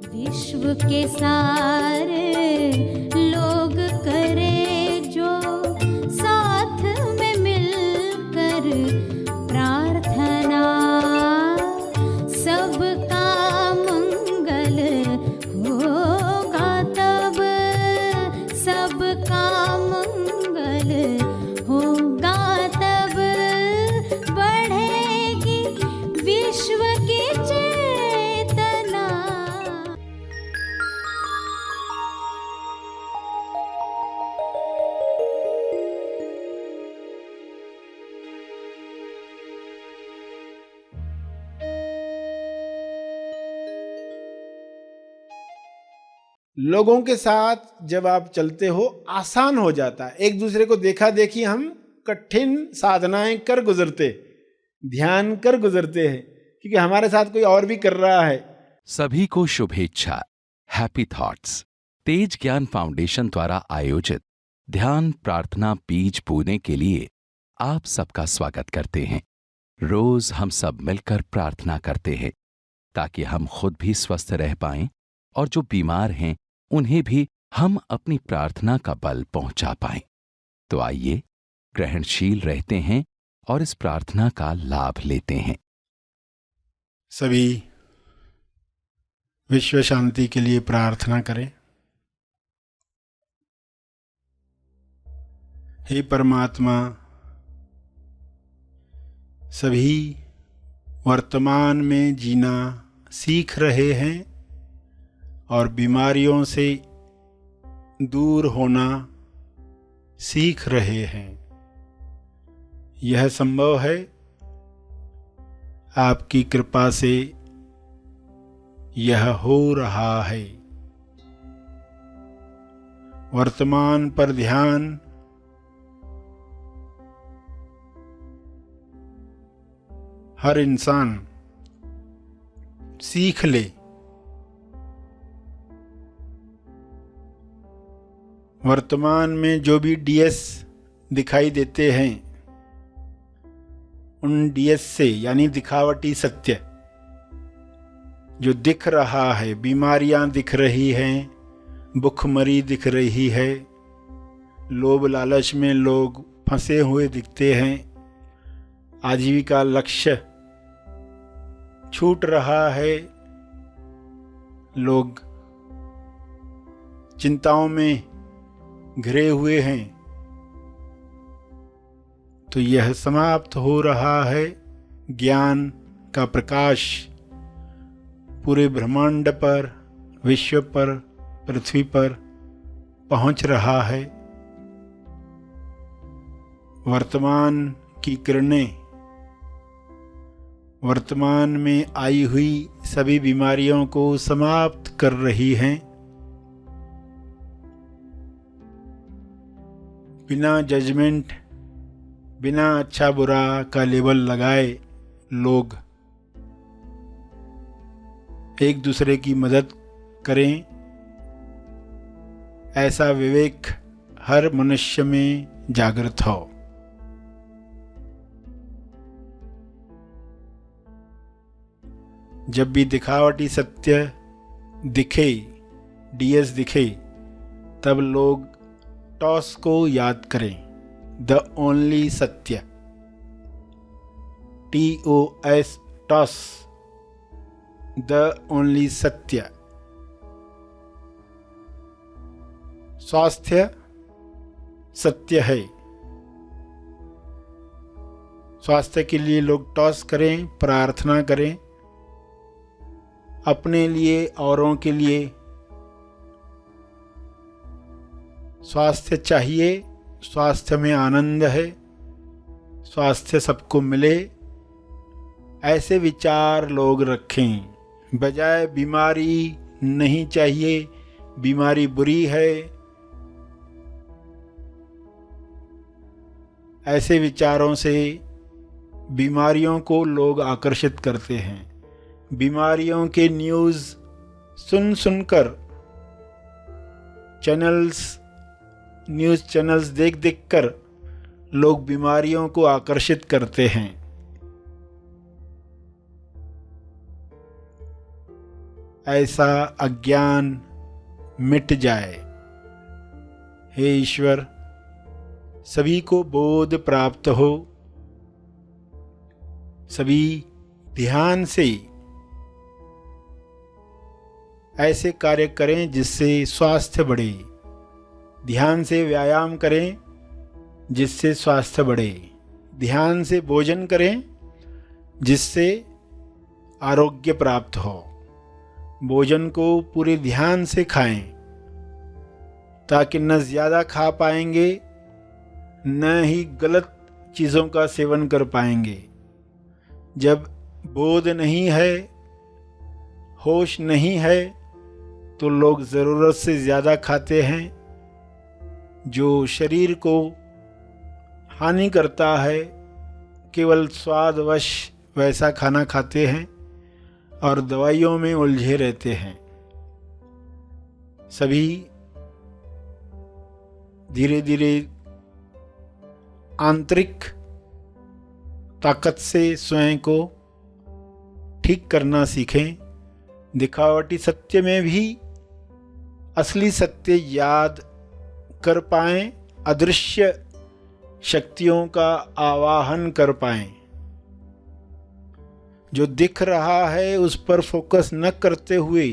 विश्व के सारे लोग करे जो साथ में मिलकर प्रार्थना, सबका मंगल होगा तब, सबका मंगल होगा तब, बढ़ेगी विश्व की चेतना। लोगों के साथ जब आप चलते हो आसान हो जाता है। एक दूसरे को देखा देखी हम कठिन साधनाएं कर गुजरते, ध्यान कर गुजरते हैं, क्योंकि हमारे साथ कोई और भी कर रहा है। सभी को शुभेच्छा। हैप्पी थॉट्स तेज ज्ञान फाउंडेशन द्वारा आयोजित ध्यान प्रार्थना बीज बोने के लिए आप सबका स्वागत करते हैं। रोज हम सब मिलकर प्रार्थना करते हैं ताकि हम खुद भी स्वस्थ रह पाएं और जो बीमार हैं उन्हें भी हम अपनी प्रार्थना का बल पहुंचा पाएं। तो आइए ग्रहणशील रहते हैं और इस प्रार्थना का लाभ लेते हैं। सभी विश्व शांति के लिए प्रार्थना करें। हे परमात्मा, सभी वर्तमान में जीना सीख रहे हैं और बीमारियों से दूर होना सीख रहे हैं। यह संभव है आपकी कृपा से, यह हो रहा है। वर्तमान पर ध्यान, हर इंसान सीख ले। वर्तमान में जो भी डीएस दिखाई देते हैं, उन डीएस से यानी दिखावटी सत्य जो दिख रहा है, बीमारियां दिख रही हैं, भुखमरी दिख रही है, लोभ लालच में लोग फंसे हुए दिखते हैं, आजीविका लक्ष्य छूट रहा है, लोग चिंताओं में घिरे हुए हैं, तो यह समाप्त हो रहा है। ज्ञान का प्रकाश पूरे ब्रह्मांड पर, विश्व पर, पृथ्वी पर पहुंच रहा है। वर्तमान की किरणें वर्तमान में आई हुई सभी बीमारियों को समाप्त कर रही हैं। बिना जजमेंट, बिना अच्छा बुरा का लेबल लगाए लोग एक दूसरे की मदद करें, ऐसा विवेक हर मनुष्य में जागृत हो। जब भी दिखावटी सत्य दिखे, डीएस दिखे, तब लोग टॉस को याद करें, द ओनली सत्य, TOS, टॉस, द ओनली सत्य। स्वास्थ्य सत्य है। स्वास्थ्य के लिए लोग टॉस करें, प्रार्थना करें, अपने लिए, औरों के लिए। स्वास्थ्य चाहिए, स्वास्थ्य में आनंद है, स्वास्थ्य सबको मिले, ऐसे विचार लोग रखें। बजाय बीमारी नहीं चाहिए, बीमारी बुरी है, ऐसे विचारों से बीमारियों को लोग आकर्षित करते हैं। बीमारियों के न्यूज़ सुन सुनकर, न्यूज़ चैनल्स देख देख कर लोग बीमारियों को आकर्षित करते हैं। ऐसा अज्ञान मिट जाए। हे ईश्वर, सभी को बोध प्राप्त हो, सभी ध्यान से ऐसे कार्य करें जिससे स्वास्थ्य बढ़े, ध्यान से व्यायाम करें जिससे स्वास्थ्य बढ़े, ध्यान से भोजन करें जिससे आरोग्य प्राप्त हो। भोजन को पूरे ध्यान से खाएं ताकि न ज़्यादा खा पाएंगे न ही गलत चीज़ों का सेवन कर पाएंगे। जब बोध नहीं है, होश नहीं है, तो लोग ज़रूरत से ज़्यादा खाते हैं, जो शरीर को हानि करता है। केवल स्वादवश वैसा खाना खाते हैं और दवाइयों में उलझे रहते हैं। सभी धीरे धीरे आंतरिक ताकत से स्वयं को ठीक करना सीखें। दिखावटी सत्य में भी असली सत्य याद कर पाएं, अदृश्य शक्तियों का आवाहन कर पाएं। जो दिख रहा है उस पर फोकस न करते हुए,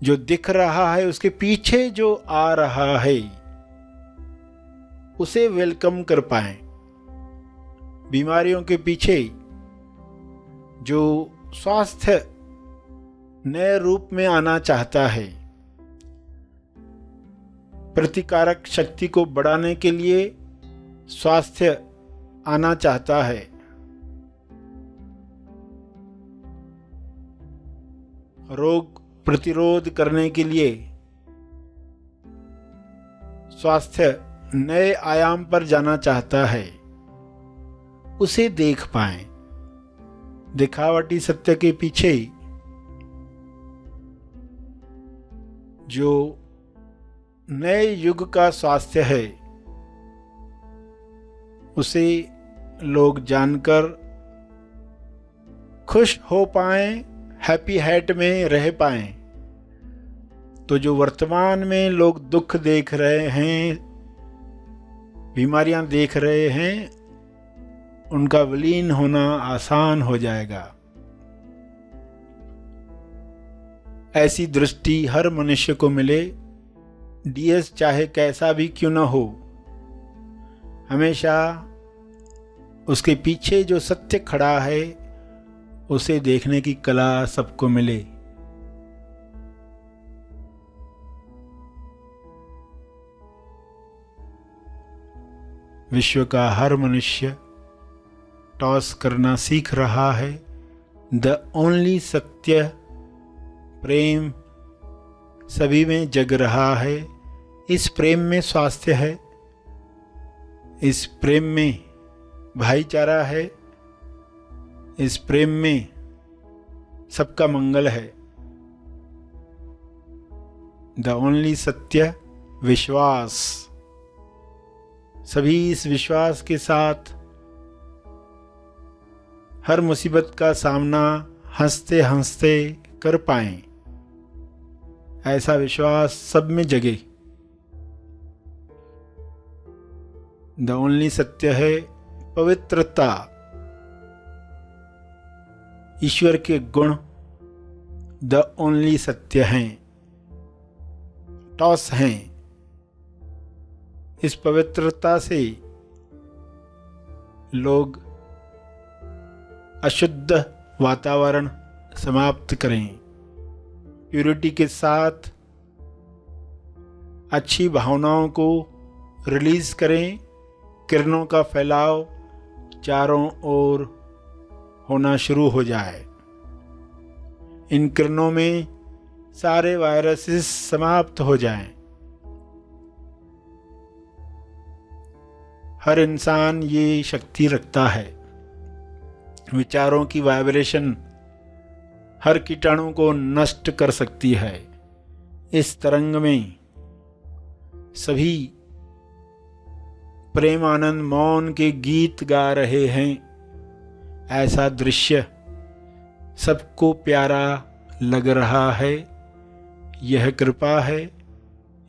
जो दिख रहा है उसके पीछे जो आ रहा है उसे वेलकम कर पाएं। बीमारियों के पीछे जो स्वास्थ्य नए रूप में आना चाहता है, प्रतिकारक शक्ति को बढ़ाने के लिए स्वास्थ्य आना चाहता है, रोग प्रतिरोध करने के लिए स्वास्थ्य नए आयाम पर जाना चाहता है, उसे देख पाएं। दिखावटी सत्य के पीछे जो नए युग का स्वास्थ्य है उसे लोग जानकर खुश हो पाएं, हैप्पी हैट में रह पाएं। तो जो वर्तमान में लोग दुख देख रहे हैं, बीमारियां देख रहे हैं, उनका विलीन होना आसान हो जाएगा। ऐसी दृष्टि हर मनुष्य को मिले, डीएस चाहे कैसा भी क्यों न हो, हमेशा उसके पीछे जो सत्य खड़ा है उसे देखने की कला सबको मिले। विश्व का हर मनुष्य टॉस करना सीख रहा है। द ओनली सत्य प्रेम सभी में जग रहा है। इस प्रेम में स्वास्थ्य है, इस प्रेम में भाईचारा है, इस प्रेम में सबका मंगल है। द ओनली सत्य विश्वास। सभी इस विश्वास के साथ हर मुसीबत का सामना हंसते हंसते कर पाएं, ऐसा विश्वास सब में जगे। द ओनली सत्य है पवित्रता। ईश्वर के गुण द ओनली सत्य हैं, टॉस हैं। इस पवित्रता से लोग अशुद्ध वातावरण समाप्त करें, प्यूरिटी के साथ अच्छी भावनाओं को रिलीज करें, किरणों का फैलाव चारों ओर होना शुरू हो जाए। इन किरणों में सारे वायरसेस समाप्त हो जाएं। हर इंसान ये शक्ति रखता है। विचारों की वाइब्रेशन हर कीटाणु को नष्ट कर सकती है। इस तरंग में सभी प्रेम आनंद मौन के गीत गा रहे हैं। ऐसा दृश्य सबको प्यारा लग रहा है, यह कृपा है,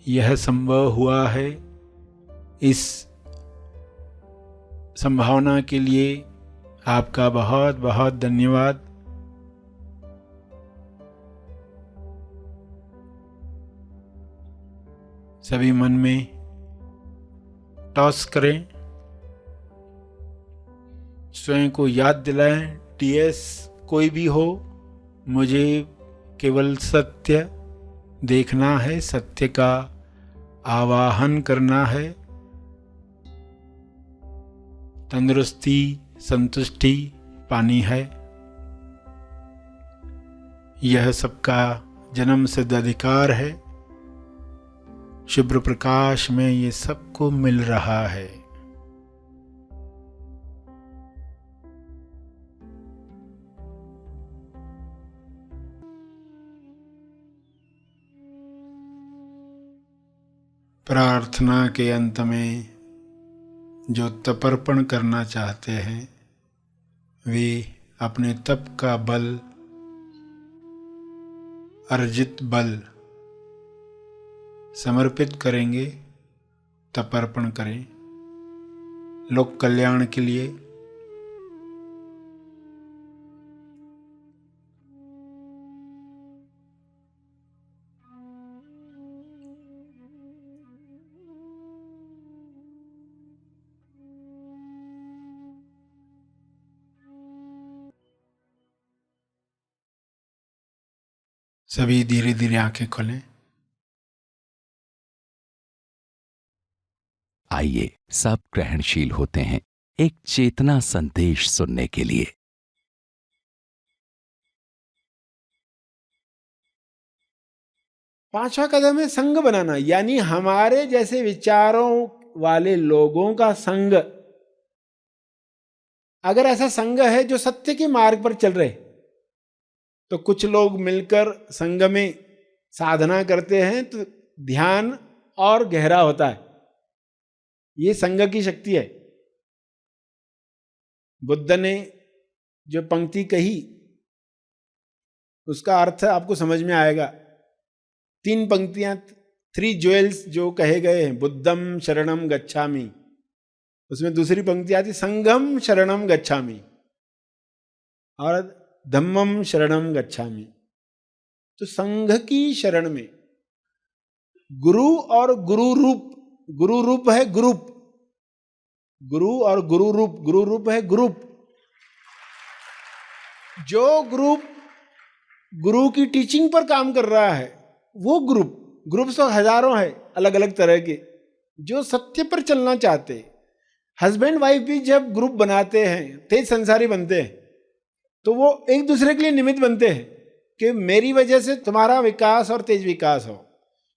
यह संभव हुआ है। इस संभावना के लिए आपका बहुत बहुत धन्यवाद। सभी मन में टॉस करें, स्वयं को याद दिलाएं, टीएस कोई भी हो, मुझे केवल सत्य देखना है, सत्य का आवाहन करना है। तंदुरुस्ती, संतुष्टि पानी है। यह सबका जन्म सिद्ध अधिकार है। शुभ्र प्रकाश में ये सबको मिल रहा है। प्रार्थना के अंत में जो तपर्पण करना चाहते हैं वे अपने तप का बल, अर्जित बल समर्पित करेंगे, तपर्पण करें लोक कल्याण के लिए। सभी धीरे धीरे आंखें खोलें। आइए सब ग्रहणशील होते हैं एक चेतना संदेश सुनने के लिए। पांचवा कदम है संग बनाना, यानी हमारे जैसे विचारों वाले लोगों का संग। अगर ऐसा संग है जो सत्य के मार्ग पर चल रहे, तो कुछ लोग मिलकर संग में साधना करते हैं तो ध्यान और गहरा होता है। ये संग की शक्ति है। बुद्ध ने जो पंक्ति कही उसका अर्थ आपको समझ में आएगा। 3 पंक्तियां, 3 ज्वेल्स जो कहे गए हैं, बुद्धम शरणम गच्छामि, उसमें दूसरी पंक्ति आती संघम शरणम गच्छामि और धम्मम शरणम गच्छामि। तो संघ की शरण में गुरु और गुरु रूप, गुरु रूप है ग्रुप, गुरु और गुरु रूप है ग्रुप। जो ग्रुप गुरु की टीचिंग पर काम कर रहा है वो ग्रुप तो हजारों है अलग अलग तरह के, जो सत्य पर चलना चाहते। हस्बैंड वाइफ भी जब ग्रुप बनाते हैं, तेज संसारी बनते हैं, तो वो एक दूसरे के लिए निमित्त बनते हैं कि मेरी वजह से तुम्हारा विकास और तेज विकास हो,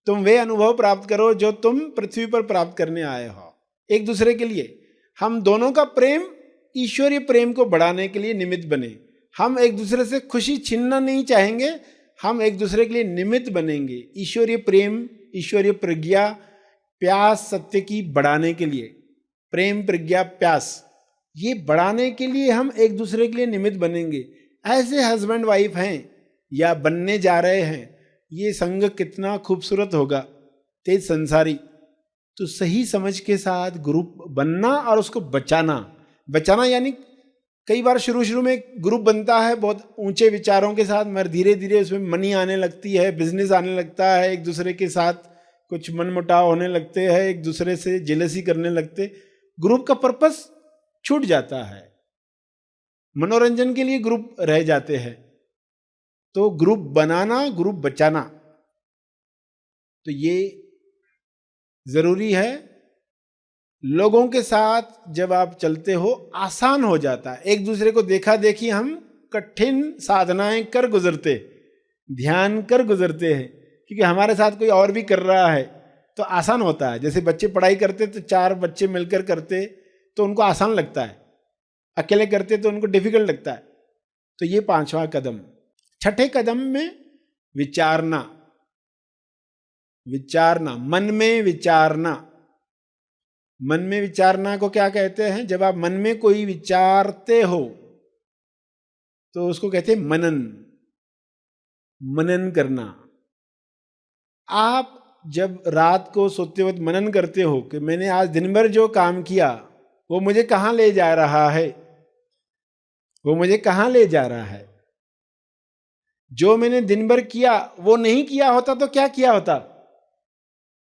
तुम वे अनुभव प्राप्त करो जो तुम पृथ्वी पर प्राप्त करने आए हो। एक दूसरे के लिए हम दोनों का प्रेम, ईश्वरीय प्रेम को बढ़ाने के लिए निमित्त बने। हम एक दूसरे से खुशी छीनना नहीं चाहेंगे, हम एक दूसरे के लिए निमित्त बनेंगे। ईश्वरीय प्रेम, ईश्वरीय प्रज्ञा, प्यास सत्य की बढ़ाने के लिए, प्रेम प्रज्ञा प्यास, ये बढ़ाने के लिए हम एक दूसरे के लिए निमित्त बनेंगे। ऐसे हस्बैंड वाइफ हैं या बनने जा रहे हैं, ये संग कितना खूबसूरत होगा, तेज संसारी। तो सही समझ के साथ ग्रुप बनना और उसको बचाना यानी कई बार शुरू में ग्रुप बनता है बहुत ऊंचे विचारों के साथ, मगर धीरे धीरे उसमें मनी आने लगती है, बिजनेस आने लगता है, एक दूसरे के साथ कुछ मनमुटाव होने लगते हैं, एक दूसरे से जेलसी करने लगते, ग्रुप का पर्पस छूट जाता है, मनोरंजन के लिए ग्रुप रह जाते हैं। तो ग्रुप बनाना, ग्रुप बचाना, तो ये जरूरी है। लोगों के साथ जब आप चलते हो आसान हो जाता है। एक दूसरे को देखा देखी हम कठिन साधनाएं कर गुजरते, ध्यान कर गुजरते हैं, क्योंकि हमारे साथ कोई और भी कर रहा है तो आसान होता है। जैसे बच्चे पढ़ाई करते तो 4 बच्चे मिलकर करते तो उनको आसान लगता है, अकेले करते तो उनको डिफिकल्ट लगता है। तो ये 5वां कदम। 6ठे कदम में विचारना, मन में विचारना। मन में विचारना को क्या कहते हैं? जब आप मन में कोई विचारते हो तो उसको कहते हैं मनन। मनन करना। आप जब रात को सोते वक्त मनन करते हो कि मैंने आज दिन भर जो काम किया वो मुझे कहाँ ले जा रहा है, वो मुझे कहाँ ले जा रहा है। जो मैंने दिन भर किया वो नहीं किया होता तो क्या किया होता,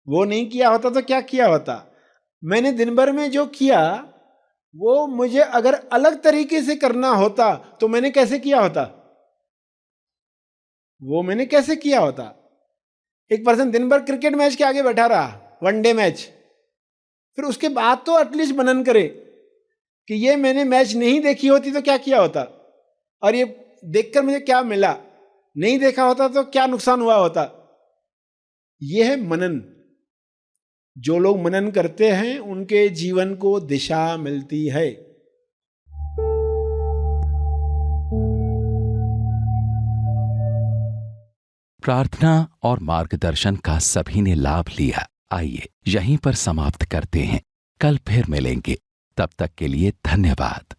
वो नहीं किया होता तो क्या किया होता। मैंने दिन भर में जो किया वो मुझे अगर अलग तरीके से करना होता तो मैंने कैसे किया होता, वो मैंने कैसे किया होता। एक पर्सन दिन भर क्रिकेट मैच के आगे बैठा रहा, वनडे मैच, फिर उसके बाद तो एटलीस्ट मनन करे कि ये मैंने मैच नहीं देखी होती तो क्या किया होता, और ये देखकर मुझे क्या मिला, नहीं देखा होता तो क्या नुकसान हुआ होता। यह है मनन। जो लोग मनन करते हैं उनके जीवन को दिशा मिलती है। प्रार्थना और मार्गदर्शन का सभी ने लाभ लिया। आइए यहीं पर समाप्त करते हैं, कल फिर मिलेंगे। तब तक के लिए धन्यवाद।